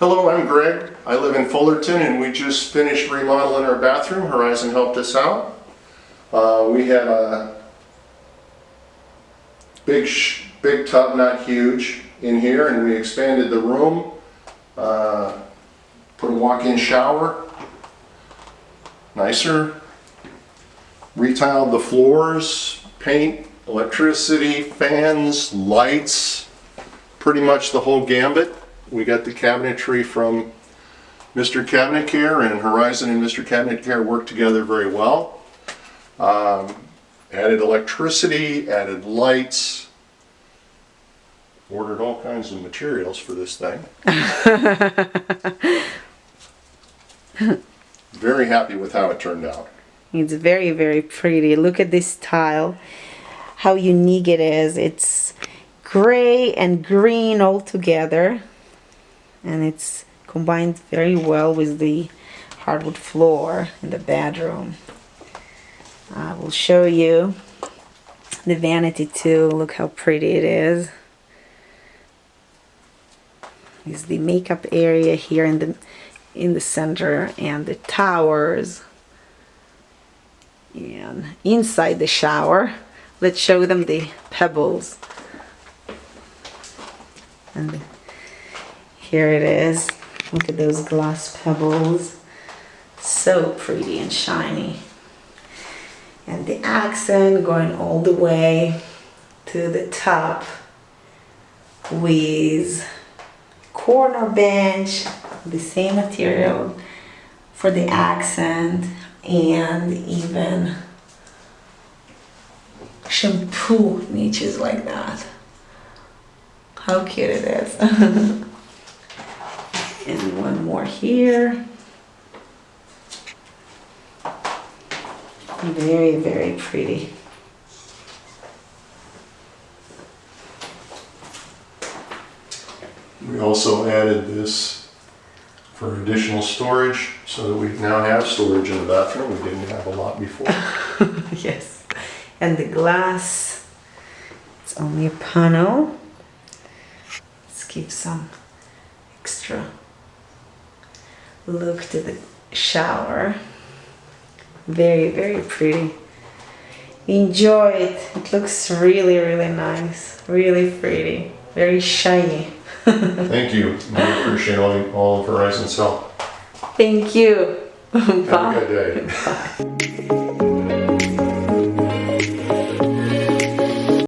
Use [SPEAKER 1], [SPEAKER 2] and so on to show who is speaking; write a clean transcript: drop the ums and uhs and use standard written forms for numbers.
[SPEAKER 1] Hello, I'm Greg. I live in Fullerton and we just finished remodeling our bathroom. Horizon helped us out. We had a big tub, not huge, in here, and we expanded the room, put a walk-in shower, nicer, retiled the floors, paint, electricity, fans, lights, pretty much the whole gambit. We got the cabinetry from Mr. Cabinet Care, and Horizon and Mr. Cabinet Care worked together very well. Added electricity, added lights, ordered all kinds of materials for this thing. Very happy with how it turned out.
[SPEAKER 2] It's very, very pretty. Look at this tile, how unique it is. It's gray and green all together, and it's combined very well with the hardwood floor in the bedroom. I will show you the vanity too. Look how pretty it is. Is the makeup area here in the center, and the towers, and inside the shower. Let's show them the pebbles. And here it is. Look at those glass pebbles. So pretty and shiny. And the accent going all the way to the top with corner bench, the same material for the accent, and even shampoo niches like that. How cute it is. And one more here. Very, very pretty.
[SPEAKER 1] We also added this for additional storage, so that we now have storage in the bathroom. We didn't have a lot before.
[SPEAKER 2] Yes. And the glass, it's only a panel. Let's give some extra look to the shower. Very, very pretty. Enjoy it. It looks really, really nice. Really pretty. Very shiny.
[SPEAKER 1] Thank you. We appreciate all of Horizon's help.
[SPEAKER 2] Thank you.
[SPEAKER 1] Have
[SPEAKER 2] Bye.
[SPEAKER 1] a good day.
[SPEAKER 2] Bye.